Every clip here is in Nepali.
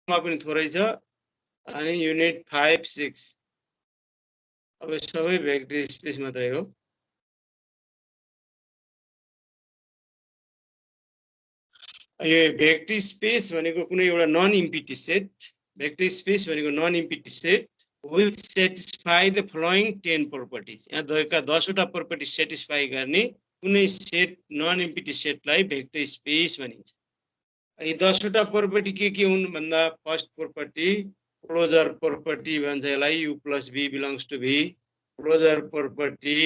मा पनि थोरै छ अनि युनिट 5 6 अब सबै भेक्टर स्पेस मात्रै हो। यो भेक्टर स्पेस भनेको कुनै एउटा non empty set, vector space भनेको non empty set will satisfy the following 10 properties. यहाँ दयका 10 वटा प्रपर्टी सेटिस्फाई गर्ने कुनै सेट नन इम्पिटी सेटलाई भेक्टर स्पेस भनिन्छ। यी 10 वटा प्रपर्टी के हुन् भन्दा फर्स्ट प्रपर्टी क्लोजर प्रपर्टी भन्छ यसलाई, u plus v belongs to v, closure property,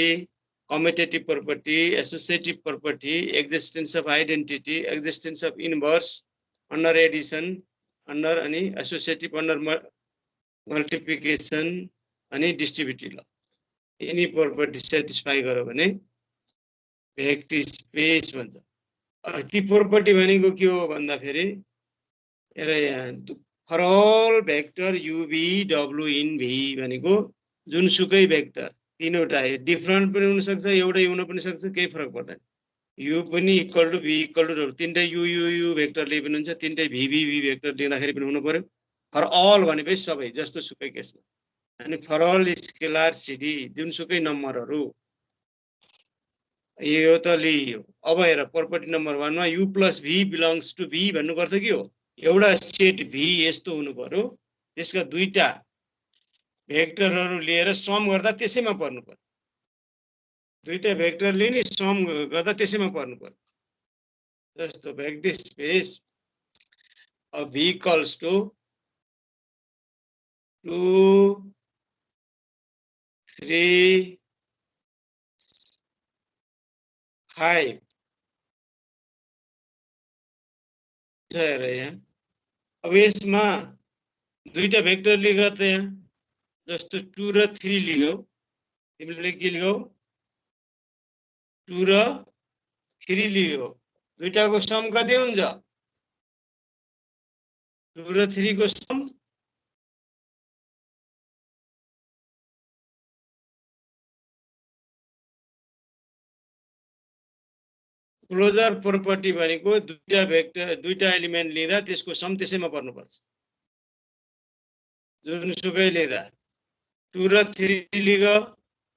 commutative property, associative property, existence of identity, existence of inverse, under addition, under अनि एसोसिएटिभ अन्डर मल्टिप्लिकेसन अनि डिस्ट्रिब्युटिभ ल, यिनी प्रपर्टी सेटिस्फाई गर्यो भने भेक्टर स्पेस भन्छ। ती प्रपर्टी भनेको के हो भन्दा फेरि for all vector uv w in v भनेको जुनसुकै भेक्टर तीनवटा डिफरेन्ट पनि हुन सक्छ, एउटै हुन पनि सक्छ, केही फरक पर्दैन। u पनि equal to v equal to तीनटै u भेक्टरले पनि हुन्छ, तीनटै v भेक्टर लिँदाखेरि पनि हुनु पर्यो। फर अल भनेपछि सबै जस्तो सुकै केसमा, अनि फर अल स्केलर सिडी जुनसुकै नम्बरहरू यो त लियो। अब हेर प्रपर्टी नम्बर 1 मा u plus v belongs to v भन्नुपर्छ कि हो। एउटा सेट v यस्तो हुनु पर्यो, त्यसका दुईटा भेक्टरहरू लिएर सम गर्दा त्यसैमा पर्नु पर्यो। दुईटा भेक्टरले नि सम गर्दा त्यसैमा पर्नु पर्यो। जस्तो vector space v equals to 2 3 5 यहाँ। अब यसमा दुईटा भेक्टर लिएको त यहाँ जस्तो 2 र 3 लियो, तिमीले के लियो 2 र 3 लियो, दुईटाको सम कति हुन्छ 2 र 3 को सम क्लोजर प्रपर्टी भनेको दुईटा भेक्टर दुईटा एलिमेन्ट लिँदा त्यसको सम त्यसैमा पर्नुपर्छ, जुनसुकै लिँदा। 2 र 3 लियो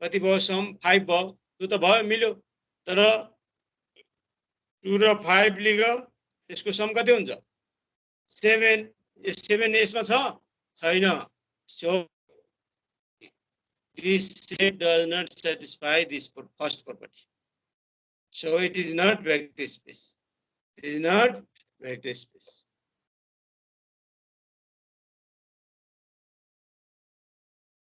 कति भयो सम 5 भयो, त्यो त भयो मिल्यो। तर 2 र 5 लियो त्यसको सम कति हुन्छ 7। 7 यसमा छैन। So this set does not satisfy this first property. So it is not vector space. It is not vector space.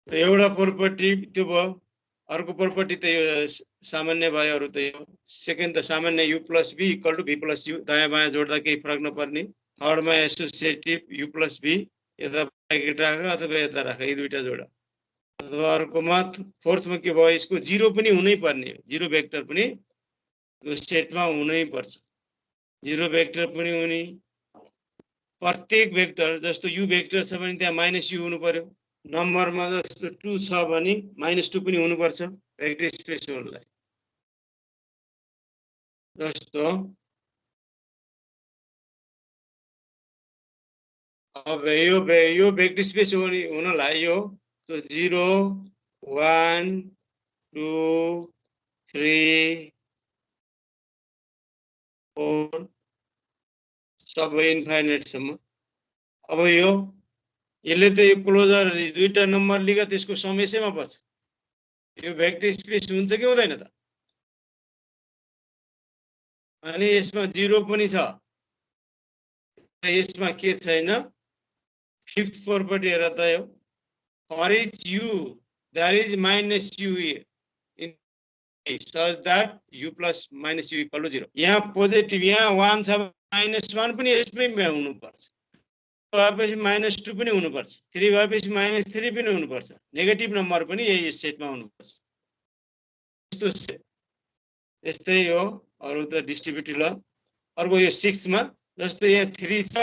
तो एउटा प्रपर्टी त्यो भयो। अर्को प्रपर्टी त यो सामान्य भयो, अरु त यो सेकेन्ड त सामान्य u plus v equal to v plus u, दायाँ बायाँ जोड्दा केही फरक नपर्ने। थर्ड मा एसोसिएटिभ u plus v, यता ब्रैकेट राख अथवा यता राख, यी दुईटा जोड। अथवा अर्कोमा फोर्थ मा के भयो यसको जीरो पनि हुनै पर्ने, जीरो भेक्टर पनि यो सेटमा हुनै पर्छ, जीरो भेक्टर पनि हुने। प्रत्येक भेक्टर जस्तो u भेक्टर छ भने त्यहाँ माइनस u हुनु पर्यो, नम्बरमा जस्तो 2 छ भने -2 पनि हुनु पर्छ भेक्टर स्पेस हुनलाई। जस्तो अब यो भेक्टर स्पेस हुनलाई यो तो 0 1 2 3 4 सबै इन्फाइनाइट सम्म। अब यो यसले त यो क्लोजर दुईटा नम्बर लिगा त्यसको सम यसैमा पर्छ। यो भेक्टर स्पेस हुन्छ कि हुँदैन त? अनि यसमा 0 पनि छ, यसमा के छैन। फिफ्थ प्रपर्टी हेर त यो for each u there is minus u in such that u plus minus u equal to 0। यहाँ पोजिटिभ यहाँ 1 छ, -1 पनि यसमै हुनु पर्छ, भएपछि -2 पनि हुनु पर्छ, 3 भएपछि -3 पनि हुनु पर्छ, नेगेटिभ नम्बर पनि यही सेटमा हुनु पर्छ। यस्तो सेट यस्तै हो। अरु त डिस्ट्रिब्युटिभ ल। अर्को यो 6 मा जस्तो यहाँ 3 छ,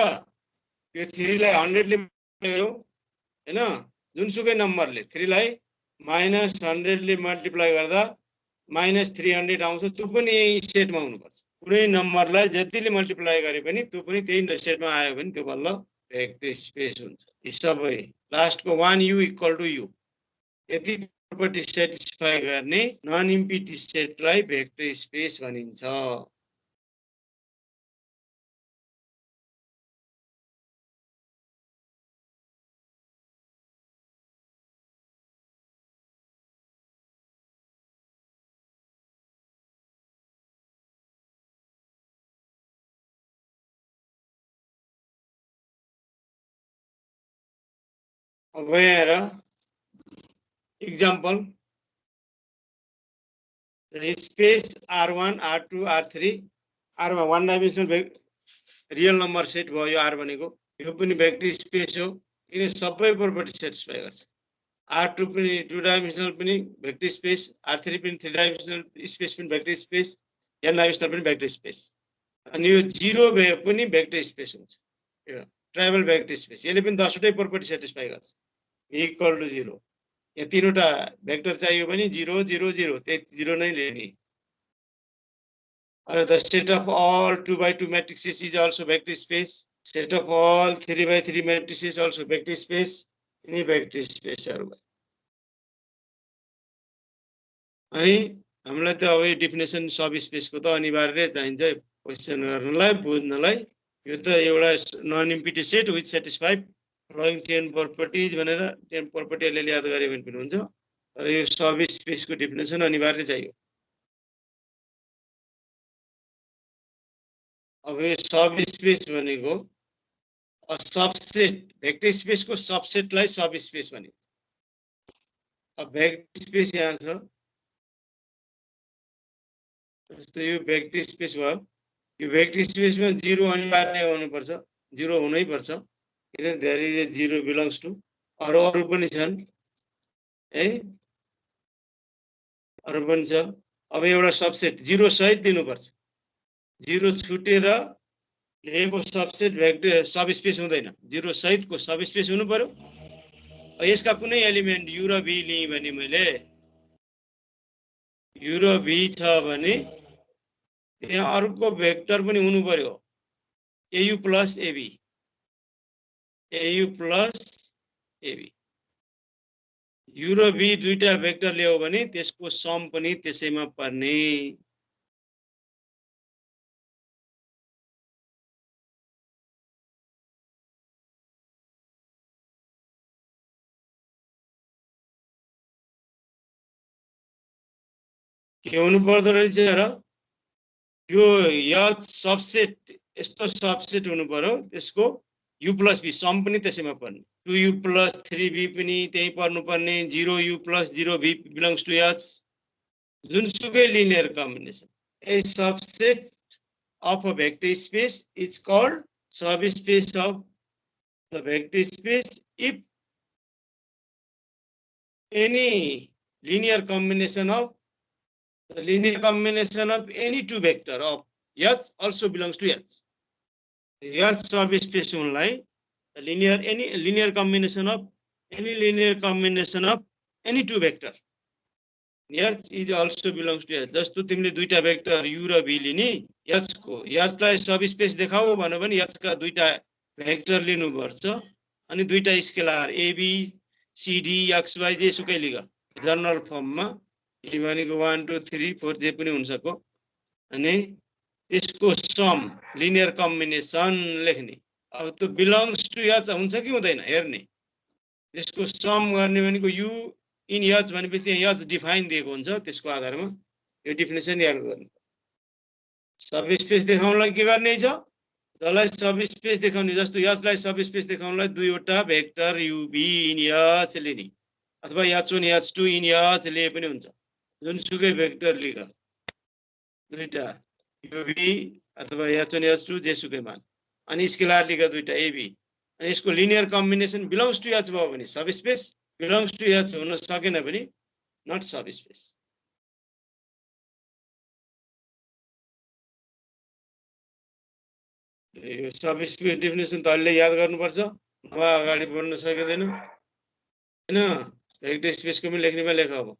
यो 3 लाई 100 ले हेरौँ हैन, जुनसुकै नम्बरले 3 लाई -100 ले मल्टिप्लाई गर्दा -300 आउँछ, त्यो पनि यही सेटमा हुनुपर्छ। कुनै नम्बरलाई जतिले मल्टिप्लाई गरे पनि त्यो पनि त्यही सेटमा आयो भने त्यो बल्ल भेक्टर स्पेस हुन्छ। यी सबै लास्टको 1u इक्वल टु u यति प्रपर्टी सेटिस्फाई गर्ने नन इम्पिटी सेटलाई भेक्टर स्पेस भनिन्छ। अब यहाँ हेर example, the space R1, R2, R3, R1 one dimensional real number set भयो यो R भनेको, यो पनि भेक्टर स्पेस हो, यिनी सबै प्रपर्टी सेटिस्फाई गर्छ। R2 पनि 2 डाइमेन्सनल पनि भेक्टर स्पेस, R3 पनि 3 डाइमेन्सनल स्पेस पनि भेक्टर स्पेस, n डाइमेन्सनल पनि भेक्टर स्पेस। अनि यो 0 भए पनि भेक्टर स्पेस हुन्छ। यो ट्राइबल भेक्टर स्पेस, यसले पनि 10 वटै प्रपर्टी सेटिस्फाई गर्छ। इक्वल टु 0, यहाँ तीनवटा भेक्टर चाहियो भने 0 0 0 त्यही 0 नै लिने। The set of all 2 by 2 matrices is also vector space. Set of all 3 by 3 matrices also vector space. Any vector space are. अनि हामीलाई त अब डेफिनेसन सब स्पेसको त अनिवार्य चाहिन्छ क्वेशन गर्नलाई बुझ्नलाई। यो त एउटा non empty set with satisfy following 10 properties भनेर 10 प्रपर्टीले याद गरे भने पनि हुन्छ, तर यो सब स्पेसको डेफिनेसन अनिवार्य चाहियो। अब यो सब स्पेस भनेको सबसेट भेक्टर स्पेसको सबसेटलाई सब स्पेस भनिन्छ। अब भेक्टर स्पेस यहाँ छ, जस्तो यो भेक्टर स्पेस भयो, यो भेक्टर स्पेसमा 0 अनिवार्य हुनुपर्छ, 0 हुनै पर्छ, किनभने there is a 0 belongs to. अरु पनि छन् है, अरु पनि छ। अब एउटा सबसेट 0 सहित दिनुपर्छ, 0 छुटेर लेको सबसेट भेक्टर सब स्पेस हुँदैन, 0 सहितको सब स्पेस हुनु पर्यो। यसका कुनै एलिमेन्ट u र v लिएँ भने मैले u र v छ भने त्यहाँ अर्को भेक्टर पनि हुनु पर्यो, au plus ab, au plus ab। u र v दुईटा भेक्टर ल्यायो भने त्यसको सम पनि त्यसैमा पर्ने। के हुनु पर्दो रहेछ र, यो याद सबसेट यस्तो सबसेट हुनु पर्यो, त्यसको u प्लस v सम पनि त्यसैमा पर्ने। 2u प्लस 3v पनि त्यही पर्नु पर्ने, 0u plus 0v belongs to h, जुनसुकै linear combination. A subset of a vector space is called subspace of the vector space if any linear combination of any two vector of h also belongs to h. H subspace only any linear combination of any two vector. H is also belongs to h. जस्तो तिमीले दुईटा भेक्टर u र v लिने, h को h लाई सब स्पेस देखाऊ भन्यो भने h का दुईटा भेक्टर लिनु पर्छ, अनि दुईटा scalar a b c d x y जे सुकै लिग जनरल फर्ममा, ए भनेको 1 2 3 4 जे पनि हुन सक्यो, अनि त्यसको सम लिनियर कम्बिनेसन लेख्ने। अब त्यो बिलोंग्स टु h हुन्छ कि हुँदैन हेर्ने, त्यसको सम गर्ने भनेको u इन h भनेपछि त्यहाँ h डिफाइन दिएको हुन्छ, त्यसको आधारमा यो डेफिनेसन याद गर्नु। सब स्पेस देखाउनलाई के गर्ने छ, जसलाई सब स्पेस देखाउने, जस्तो h लाई सब स्पेस देखाउनलाई दुईवटा vector u v in h लिने, अथवा h1 h2 इन h लिए पनि हुन्छ, जुनसुकै भेक्टर लिग दुईटा u v अथवा h1 h2 जेसुकै मान, अनि स्केलर लिग दुईटा a b, अनि यसको linear combination belongs to h भयो भने subspace, belongs to h हुन सकेन भने नट सब स्पेस। यो सब स्पेस डेफिनेसन त अहिले याद गर्नुपर्छ, नभए अगाडि बढ्न सकिँदैन हैन। भेक्टर स्पेसको पनि लेख्नेमा लेख। अब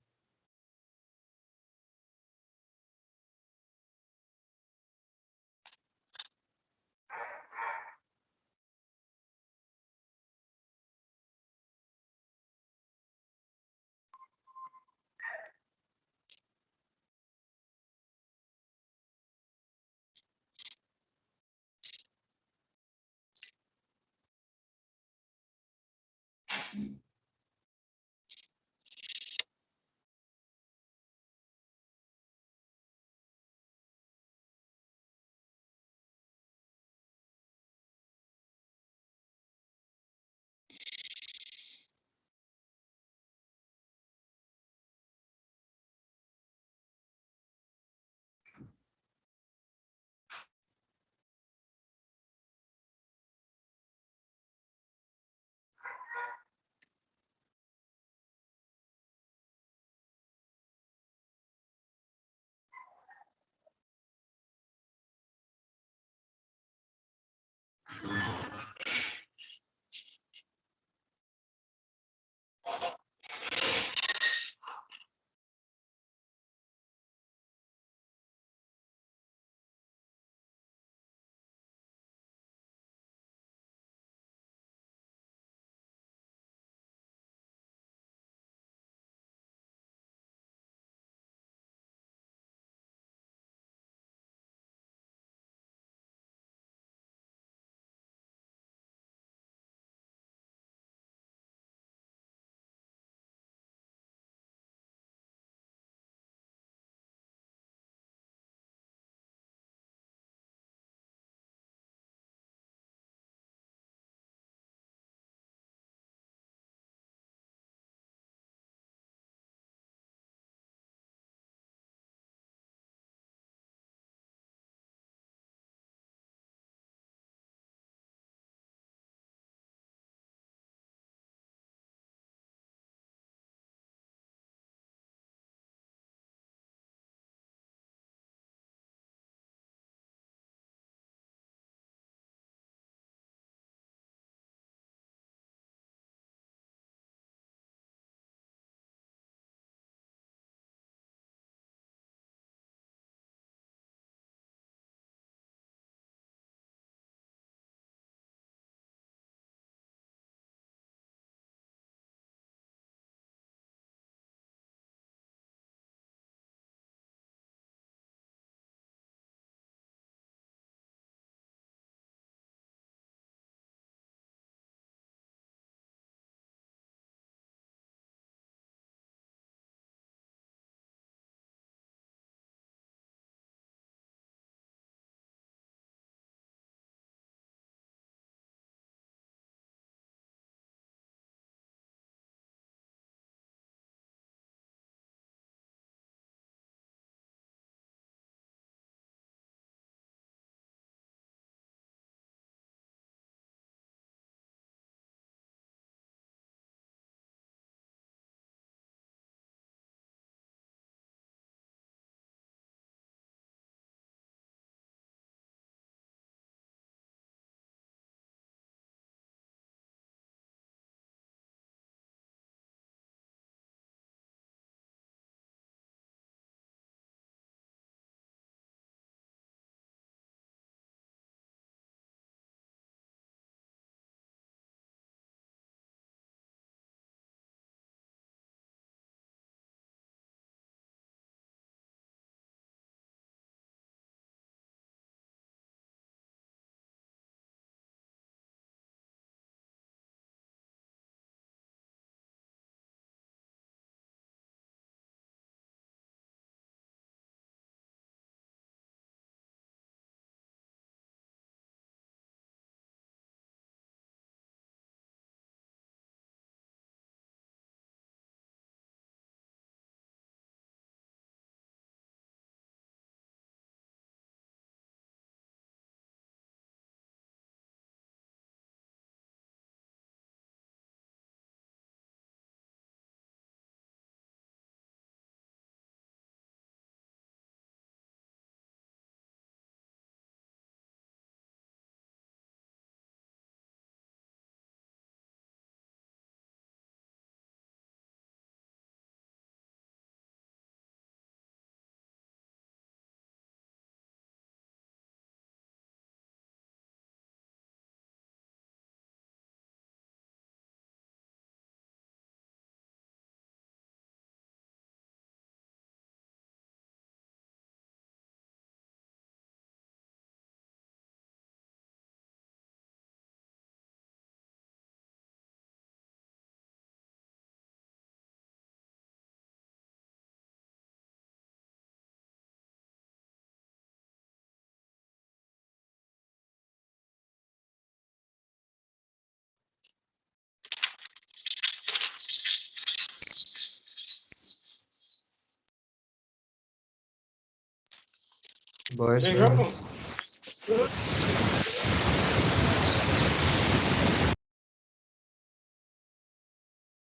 भयो सर लेखौँ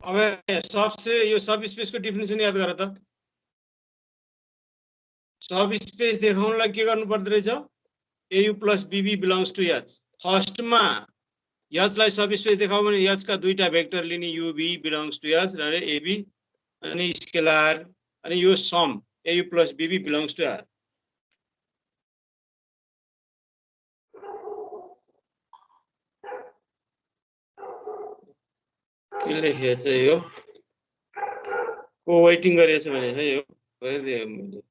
अब यो सब स्पेसको डेफिनेसन याद गर त सब स्पेस देखाउनलाई के गर्नु पर्दो रहेछ AU plus BB belongs to H फर्स्टमा H लाई सब स्पेस देखाउ भने H का दुईटा भेक्टर लिने UB belongs to H र AB अनि स्केलर अनि यो some AU plus BB belongs to R के लेखेछ यो को वेटिङ गरेछ भने है यो भइदियो मैले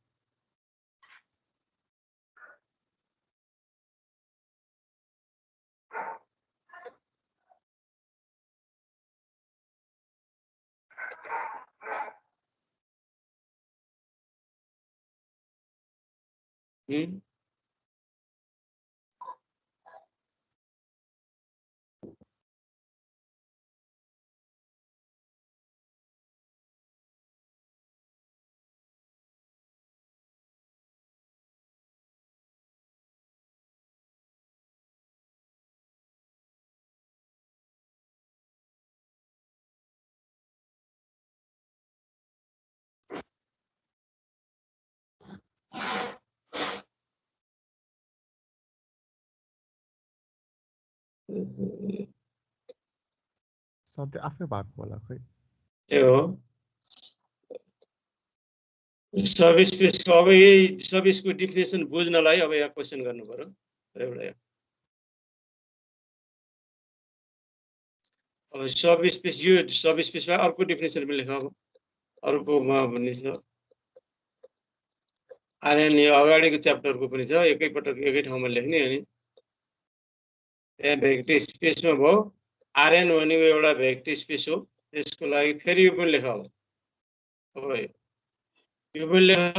सर त्यो आफै भएको होला खै त्यो हो सब स्पेसको अब यही सब स्पेसको डेफिनेसन बुझ्नलाई अब यहाँ क्वेशन गर्नु पर्यो एउटा अब सब स्पेस यो सब स्पेसमा अर्को डेफिनेसन पनि लेख अब अर्कोमा भन्ने छ आर्यन यो अगाडिको च्याप्टरको पनि छ एकैपटक एकै ठाउँमा लेख्ने अनि त्यहाँ भेक्टर स्पेसमा भयो आर्यन भनेको एउटा भेक्टर स्पेस हो त्यसको लागि फेरि यो पनि लेख अब यो पनि लेख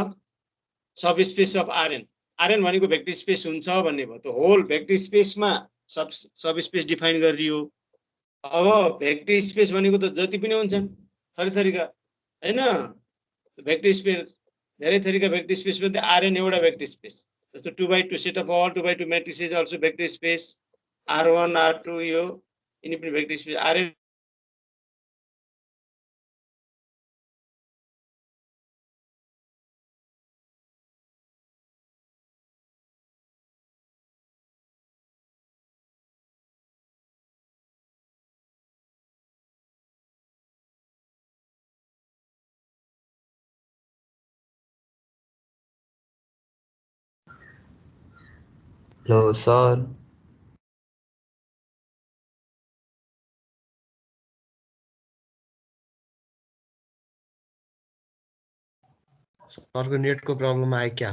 सब स्पेस अफ आर्यन आर्यन भनेको भेक्टर स्पेस हुन्छ भन्ने भयो त होल भेक्टर स्पेसमा सब स्पेस डिफाइन गरियो अब भेक्टर स्पेस भनेको त जति पनि हुन्छन् थरीथरीका हैन भेक्टर स्पेस धेरै थरीका भेक्टर स्पेस मध्ये आर्यन एउटा भेक्टर स्पेस जस्तो 2x2 set of all 2x2 matrices also vector space R1 R2 यो यिनी पनि vector space R n Hello, sir. सरको नेटको प्रब्लम आयो क्या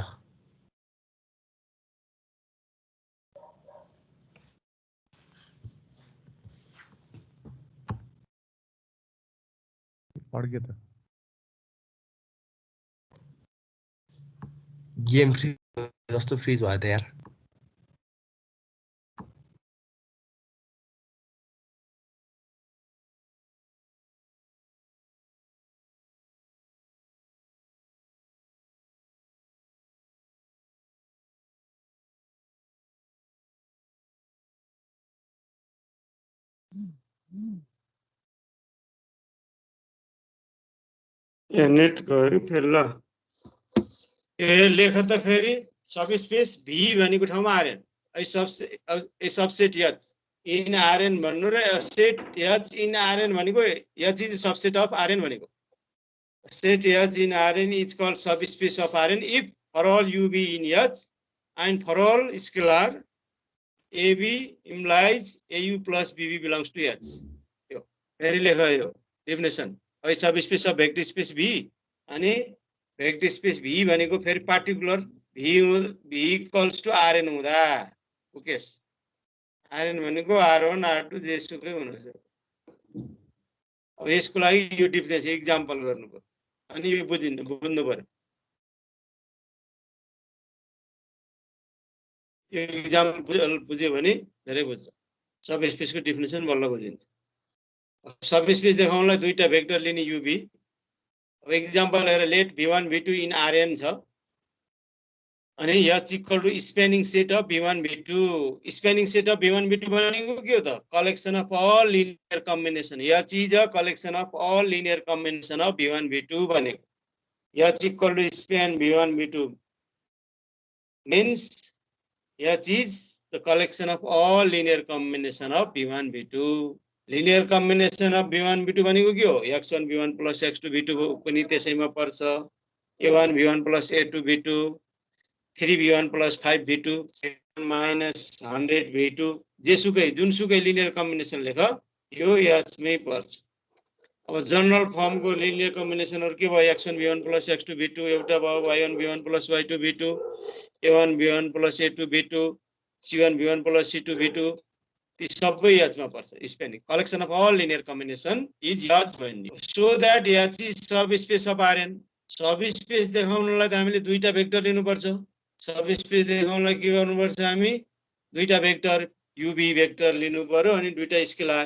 अड्के त गेम फ्री जस्तो फ्रिज भयो त यार नेट गयो फेरि ल ए लेख त फेरि सब स्पेस भी भनेको ठाउँमा R n a subset H in R n भन्नु र सेट एच इन आर्यन भनेको H is subset of R n भनेको set H in R n is called subspace of R n if for all U B in H and for all scalar A B implies AU plus BB belongs to H यो फेरि लेख यो डेफिनेसन अब subspace of vector space V अनि भेक्टर स्पेस भी भनेको फेरि particular V equals to R n हुँदा ओकेस आर्यन भनेको R1 R2 जेसुकै हुनुहुन्छ अब यसको लागि यो डेफिनेसन एक्जाम्पल गर्नु पर्यो अनि यो बुझ्नु पर्यो यो एक्जाम्पल बुझ्यो भने धेरै बुझ्छ सब स्पेसको डेफिनेसन बल्ल बुझिन्छ सब स्पेस देखाउनलाई दुईटा भेक्टर लिने UB अब एक्जाम्पल हेरेर late V1 V2 in R n छ अनि H equal to spanning set of v1 v2 spanning set of v1 v2 भनेको के हो त collection of all linear combination H is a collection of all linear combination of v1 v2 भनेको H equal to span v1 v2 means H is the collection of all linear combination of v1 v2 linear combination of v1 v2 भनेको के हो x1 v1 plus x2 v2 पनि त्यसैमा पर्छ a1 v1 plus a2 v2 3v1 plus 5v2 minus 100 v2 जेसुकै जुनसुकै लिनियर कम्बिनेसन लेख यो h मै पर्छ अब जनरल फर्मको लिनियर कम्बिनेसनहरु के भयो x1 v1 plus x2 v2 एउटा भयो y1 v1 plus y2 v2 a1 v1 plus a2 v2 c1 v1 plus c2 v2 ती सबै h मा पर्छ spanning collection of all linear combination is h भन्ने so that h is subspace of rn subspace देखाउनलाई त हामीले दुईटा भेक्टर लिनु पर्छ सब स्पेस देखाउनलाई के गर्नु पर्छ हामी दुईटा भेक्टर uv भेक्टर लिनु पर्यो अनि दुईटा स्केलर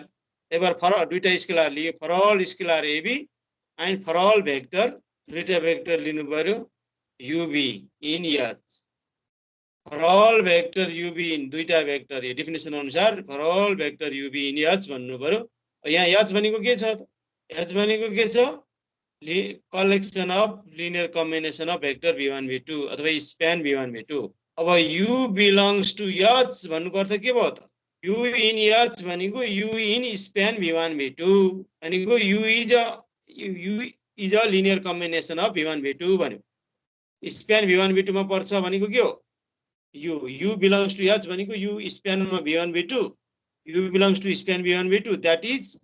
एकबार फर दुईटा स्केलर लिए for all scalar ab and for all vector दुईटा भेक्टर लिनु पर्यो uv in h for all vector uv in दुईटा भेक्टर यो डेफिनेसन अनुसार for all vector uv in h भन्नु पर्यो यहाँ h भनेको के छ त h भनेको के छ collection of linear combination of vector v1 v2 अथवा span v1 v2 अब u belongs to h भन्नुको अर्थ के भयो त u in h भनेको u in span v1 v2 भनेको u is a linear combination of v1 v2 भन्यो span v1 v2 मा पर्छ भनेको के हो u belongs to h भनेको u span मा v1 v2 u belongs to span v1 v2 that is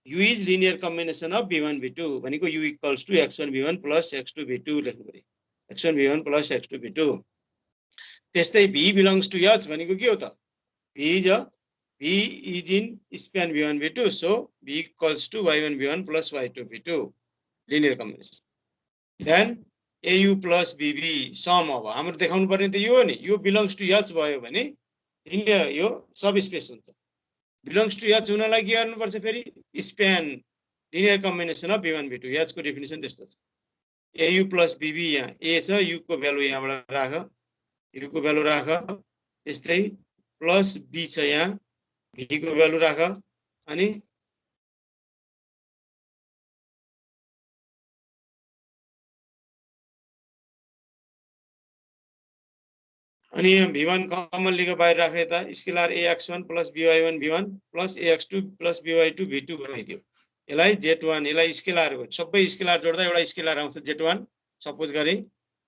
u is linear combination of v1 v2 भनेको u equals to x1 v1 plus x2 v2 लेख्नु पर्यो x1 v1 plus x2 v2 त्यस्तै v belongs to h भनेको के हो त v is in span v1 v2 so v equals to y1 v1 plus y2 v2 linear combination then au plus bb sum अब हाम्रो देखाउनु पर्ने त यो हो नि यो belongs to h भयो भने यो सब स्पेस हुन्छ belongs to h हुनलाई के गर्नु पर्छ फेरि span linear combination of v1 v2 h को डेफिनेसन त्यस्तो छ au plus bb यहाँ a छ u को भ्यालु यहाँबाट राख u को भ्यालु राख त्यस्तै प्लस b छ यहाँ v को भ्यालु राख अनि यहाँ v1 कमन लिएको बाहिर राखे त scalar ax1 plus by1 v1 plus ax2 plus by2 v2 बनाइदियो यसलाई z1 यसलाई स्केलर हो सबै स्केलर जोड्दा एउटा स्केलर आउँछ z1 सपोज गरे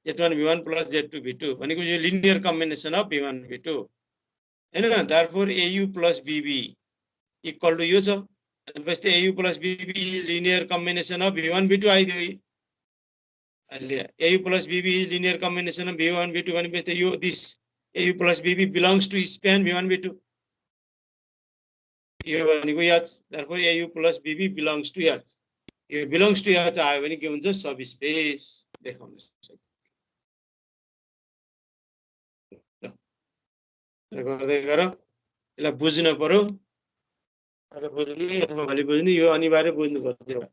z1 v1 plus z2 v2 भनेको यो linear combination of v1 v2 हैन therefore au plus bb equal to यो छ भनेपछि au plus bb linear combination of v1 v2 आइदियो au plus bb is linear combination of v1 v2 भनेपछि यो this au plus bb belongs to span v1 v2 यो भनेको h therefore au plus bb belongs to h यो belongs to h आयो भने के हुन्छ सब स्पेस देखाउन सक्छ गर्दै गर यसलाई बुझ्न पर्यो आज बुझ्ने अथवा भोलि बुझ्ने यो अनिवार्य बुझ्नु पर्छ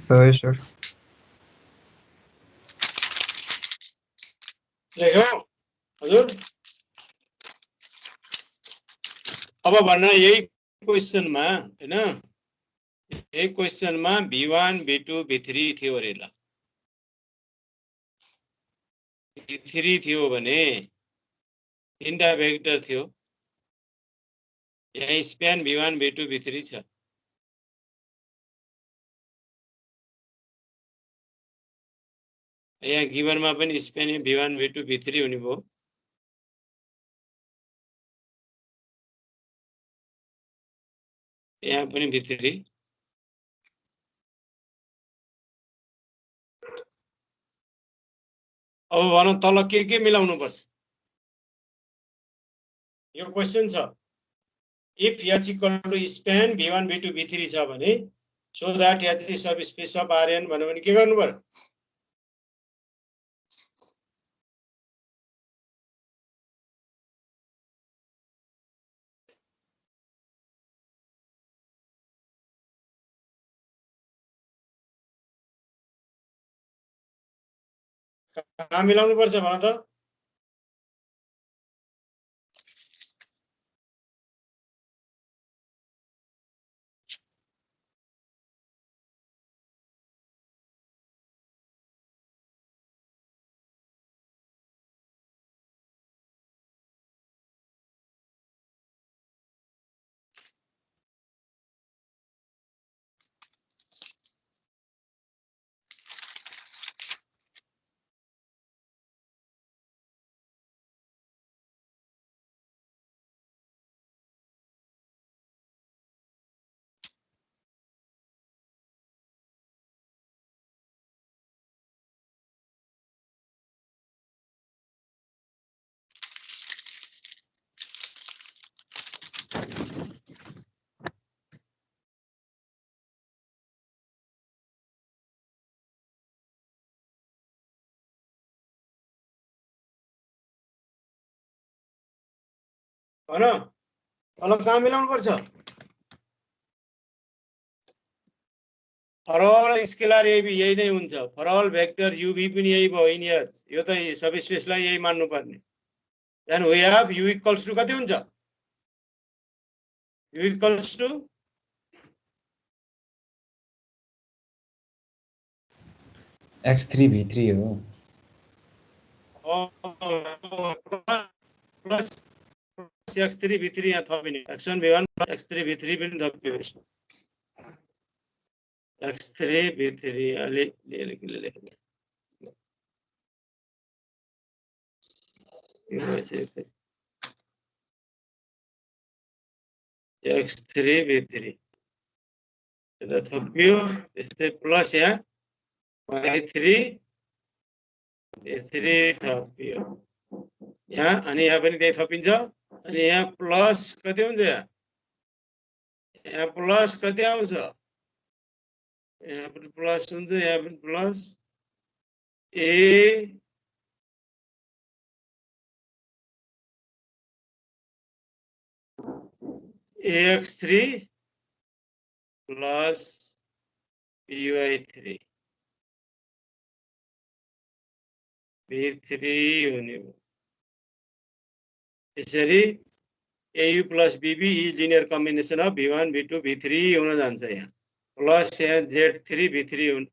Sorry, sir. लेख्यो हजुर अब भन्न यही क्वेशनमा हैन यही क्वेशनमा v1 v2 v3 थियो अरे ल v3 थियो भने तीनटा भेक्टर थियो यहाँ स्प्यान v1 v2 v3 छ यहाँ गिभनमा पनि स्प्यान v1 v2 v3 हुने भयो यहाँ पनि v3 अब भनौं तल के मिलाउनु पर्छ यो क्वेशन छ if h equal to span v1 v2 v3 छ भने so that h is subspace of rn भन्नु भने के गर्नु पर्यो कहाँ मिलाउनु पर्छ भन त भन तल कहाँ मिलाउनु पर्छ फर अल स्केलर यही नै हुन्छ फर अल भेक्टर uv पनि यही भयो इन h यो त सब स्पेसलाई यही मान्नु पर्ने then we have u equals to कति हुन्छ u equals to x3 v3 हो प्लस x3 v3 यहाँ थपिने x1 v1 x3 v3 पनि थपियो x3 v3 अलि लेख्ने x3 v3 यता थपियो त्यस्तै प्लस यहाँ y3 v3 थपियो यहाँ अनि यहाँ पनि त्यही थपिन्छ अनि यहाँ प्लस कति हुन्छ यहाँ प्लस कति आउँछ यहाँ पनि प्लस हुन्छ यहाँ पनि plus a ax3 plus by3 v3 हुने यसरी AU plus BB is linear combination of V1 V2 V3 हुन जान्छ यहाँ प्लस यहाँ Z3 V3 हुन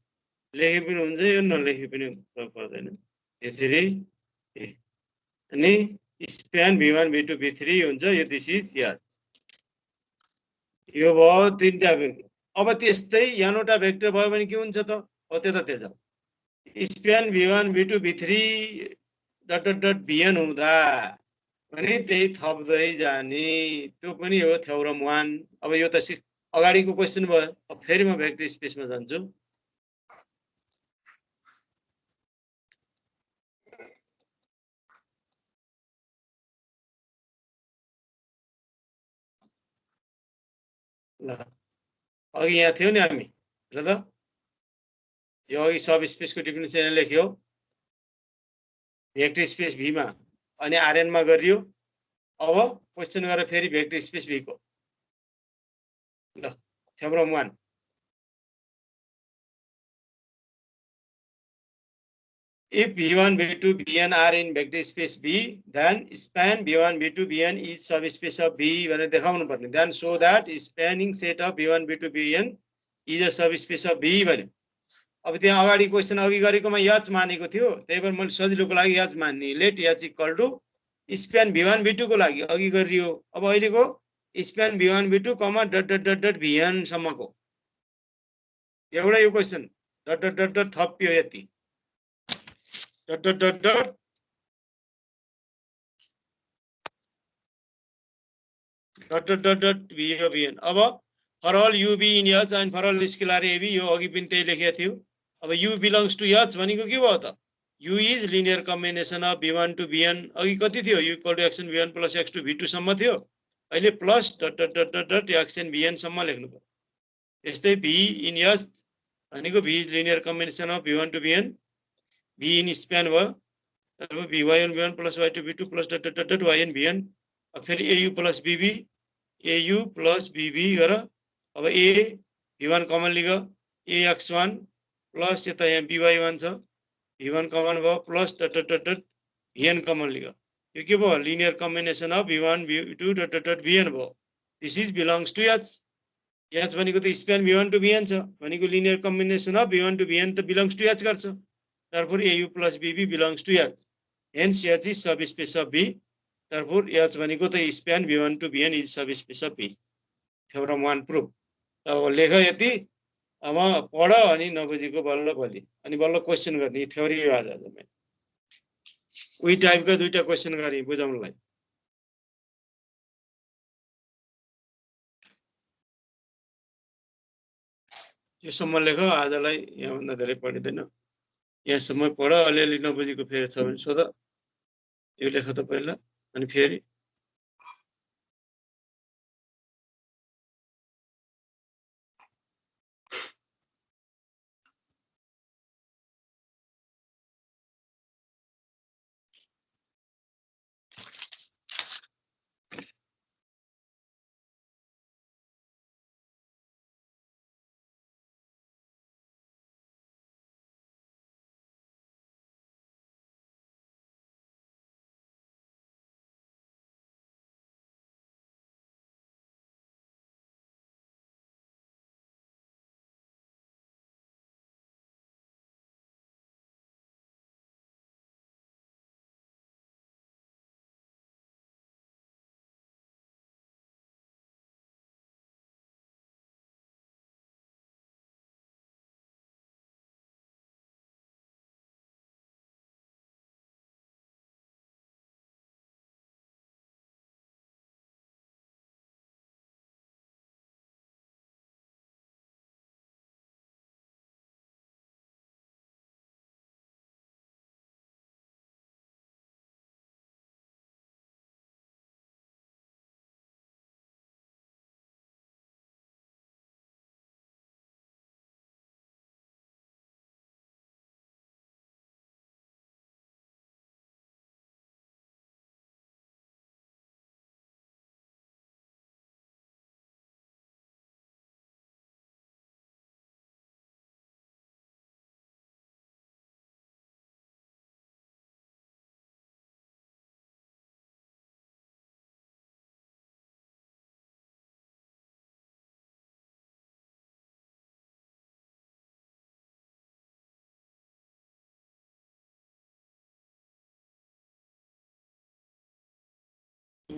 लेखे पनि हुन्छ यो नलेखे पनि पर्दैन V3 अनि स्प्यान V1 V2 V3 हुन्छ यो दिस इज यस यो भयो तीनटा भेक्टर अब त्यस्तै यानोटा भेक्टर भयो भने के हुन्छ त हो त्यता जाऊ span V1 V2 V3 dot dot dot Vn हुँदा भने त्यही थप्दै जाने त्यो पनि हो थ्योरम 1 अब यो त अगाडिको क्वेशन भयो अब फेरि म भेक्टर स्पेसमा जान्छु ल अघि यहाँ थियो नि हामी र त यो अघि सब स्पेसको डेफिनेसन लेख्यो भेक्टर स्पेस V मा अनि Rn मा गरियो अब क्वेशन गरेर फेरि भेक्टर स्पेस V को ल theorem 1 if V1 V2 Vn are in vector space V then span V1 V2 Vn is subspace of V भनेर देखाउनु पर्ने then show that spanning set of V1 V2 Vn is a subspace of V भन्यो अब त्यहाँ अगाडि क्वेशन अघि गरेकोमा याच मानेको थियो त्यही भएर मैले सजिलोको लागि याच मान्ने लेट याच equal to span V1 V2 को लागि अघि गरियो अब अहिलेको span V1 V2 comma dot dot dot dot Vn सम्मको एउटा यो question dot dot dot dot थपियो यति dot dot dot dot dot dot dot dot Vn अब for all UB in H and for all scalar AB यो अघि पनि त्यही लेखेको थियो अब U बिलोंग्स टु H भनेको के भयो त U is linear combination of V1 to Vn अघि कति थियो U equal to xn V1 plus x two V2 सम्म थियो अहिले plus dot dot dot dot dot xn Vn सम्म लेख्नु पर्यो यस्तै V इन H भनेको V is linear combination of V1 to Vn V in span भयो अब Vy1 V1 plus y two V2 plus dot dot dot yn Vn अब फेरि AU plus BB AU plus BB गर अब A V1 common league AX1 plus यता यहाँ BY1 छ V1 कमन भयो plus dot dot dot dot Vn common लिग यो के भयो linear combination of V1 V2 dot dot dot Vn भयो this is belongs to H H भनेको त स्प्यान V1 टु Vn छ भनेको linear combination of V1 to Vn त बिलोंग्स टु H गर्छ therefore AU plus BB belongs to H hence H is subspace of B therefore H भनेको त span V1 to Vn is subspace of B theorem 1 proof अब लेख यति अब पढ अनि नबुझेको बल्ल भोलि अनि बल्ल क्वेशन गर्ने थ्योरी आज मैले उही टाइपका दुईटा क्वेशन गरे बुझाउनलाई यो सम्म लेख आजलाई यहाँ भन्दा धेरै पढिदैन यहाँसम्म पढ अलिअलि नबुझेको फेरि छ भने सोध यो लेख त पहिला अनि फेरि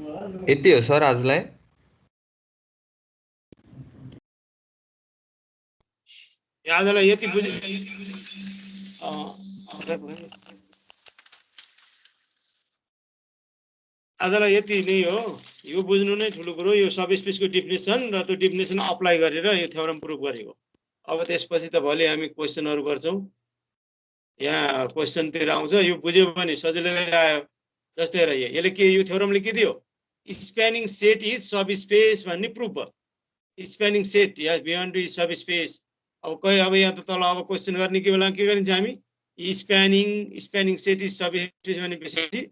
यति हो सर आजलाई आजलाई यति बुझ्नु आजलाई यति नै हो यो बुझ्नु नै ठुलो कुरो यो सब स्पेसको डेफिनेसन र त्यो डेफिनेसन अप्लाई गरेर यो थ्योरम प्रुफ गरेको अब त्यसपछि त भोलि हामी क्वेशनहरु गर्छौं यहाँ क्वेशनतिर आउँछ यो बुझ्यो भने सजिलै आयो जस्तै हेर यसले के यो थ्योरमले के दियो spanning set is sub space भन्ने प्रुफ भयो स्प्यानिङ सेट या बियोन्ड सब स्पेस अब अब यहाँ त तल अब क्वेशन गर्ने के बेला के गरिन्छ हामी spanning set is subspace भनेपछि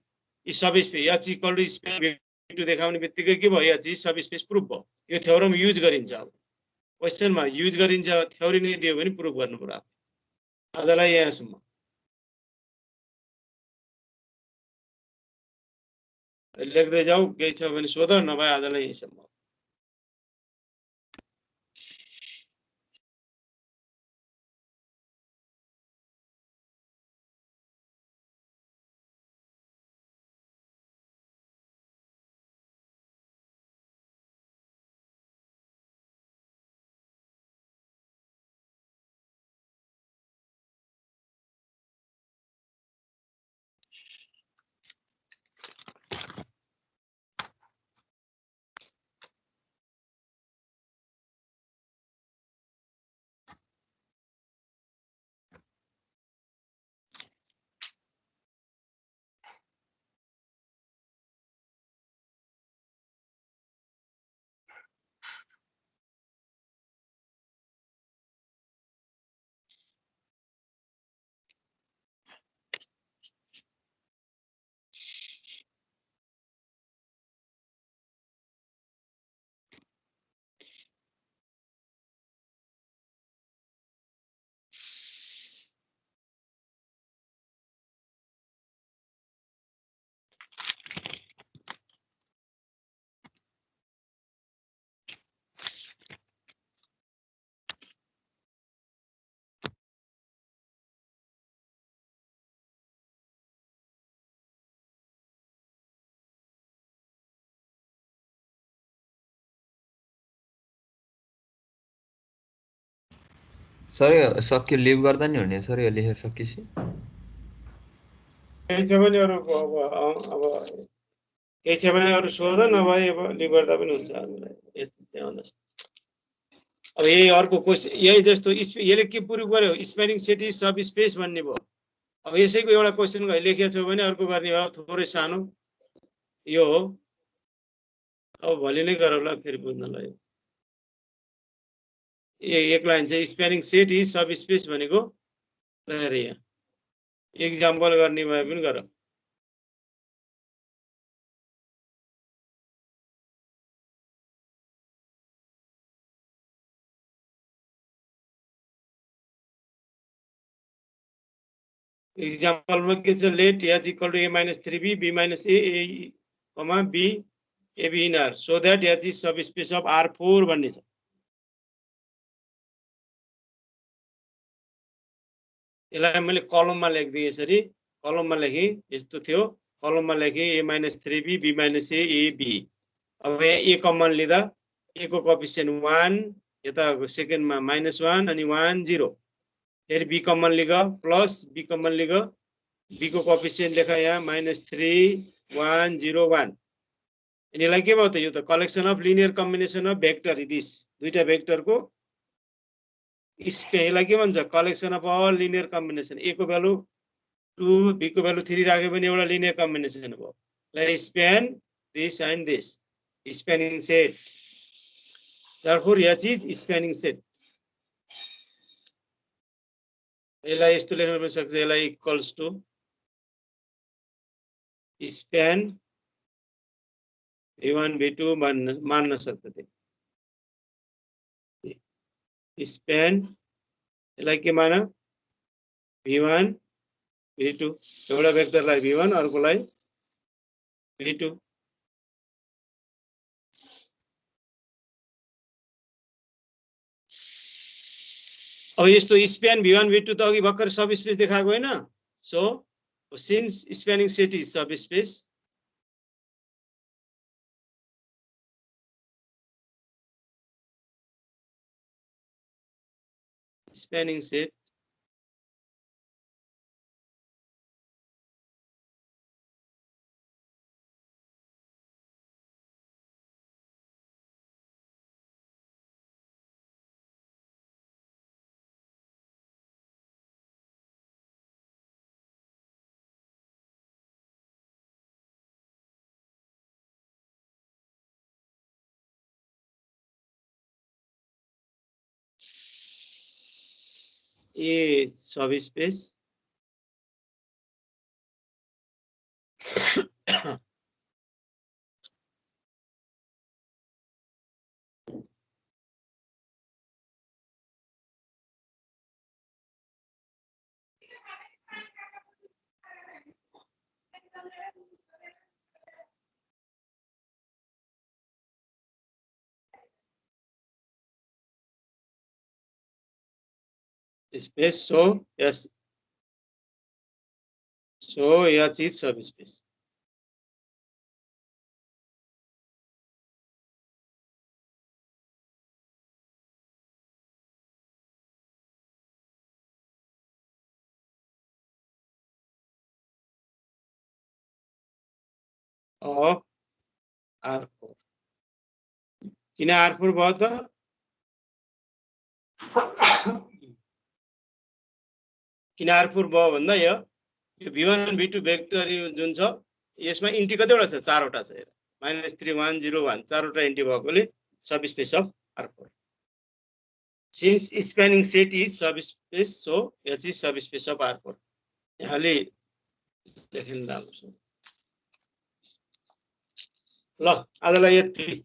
subspace H equal to span to देखाउने बित्तिकै के भयो H is subspace proof भयो यो थ्योरम युज गरिन्छ अब क्वेशनमा युज गरिन्छ थ्योरी नै दियो भने प्रुफ गर्नु पर्यो आजलाई यहाँसम्म लेख्दै जाऊ केही छ भने सोध नभए आजलाई यहीसम्म सर यो सक्यो लिभ गर्दा नि हुने सर यो लेखेर सकिएपछि केही छ भने अरु अब केही छ भने अरु सोध नभए अब लिभ गर्दा पनि हुन्छ आजलाई यति भन्दा अब यही अर्को क्वेशन यही जस्तो यसले के प्रुफ गर्यो spanning set is sub space भन्ने भयो अब यसैको एउटा क्वेशन लेखेको छ भने अर्को गर्ने भयो थोरै सानो यो हो अब भोलि नै गरौँला फेरि बुझ्नलाई एक लाइन चाहिँ spanning set is sub space भनेको लेखेर यहाँ एक्जाम्पल गर्ने भए पनि गर एक्जाम्पलमा के छ let H equal to a minus 3b b minus a comma b a b in r so that h is subspace of r4 भन्ने छ यसलाई मैले कलममा लेख्दिए यसरी कलममा लेखे यस्तो थियो कलममा लेखे a minus 3b b minus a a b अब यहाँ a कमन लिँदा a को कोएफिसिएन्ट 1 यता सेकेन्डमा -1 अनि 1 0 फिर b कमन लिग प्लस b कमन लिग b को कोएफिसिएन्ट लेखा यहाँ -3 1 0 1 यसलाई के भयो त यो त collection of linear combination of vector this दुईटा भेक्टर को यसलाई के भन्छ collection of all linear combination a को भ्यालु 2 b को भ्यालु 3 राखे पनि एउटा लिनियर कम्बिनेसन भयो लाई span this and this spanning set therefore h is spanning set यसलाई यस्तो लेख्न पनि सक्छ यसलाई equals to span v1 v2 मान्न सक्छ त्यो स्प्यान यसलाई के मान v1 v2 एउटा भेक्टरलाई v1 अर्कोलाई v2 अब यस्तो स्प्यान v1 v2 त अघि भर्खर सब स्पेस देखाएको हैन so since spanning set is subspace spanning set. A subspace. Space, so yes. So H is subspace. Of R4. किन R4 भयो त? किन R4 भयो भन्दा यो V1 V2 भेक्टर जुन छ यसमा इन्ट्री कतिवटा छ? 4 वटा छ। हेर -3 1 0 1 4 वटा इन्ट्री भएकोले subspace of R4. Since spanning set is subspace, so H is subspace of R4. यहाँले लेख्न राम्रो छ। ल आजलाई यति।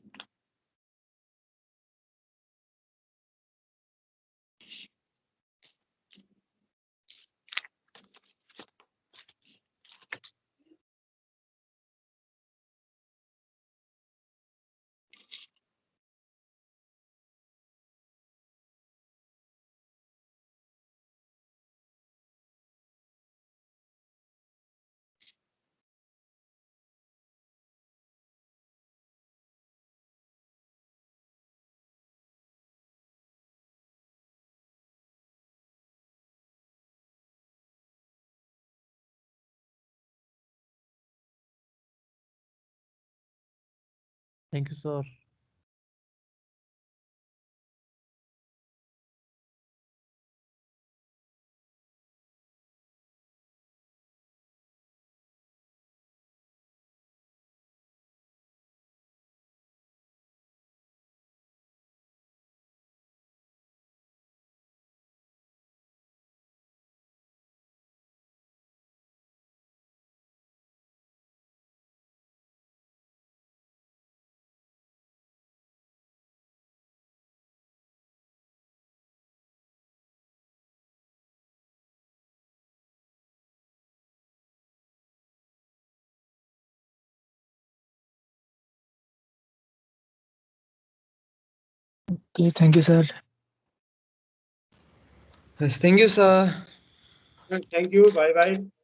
Thank you, sir. Okay, thank you, sir. Yes, thank you, sir. Thank you. Bye bye.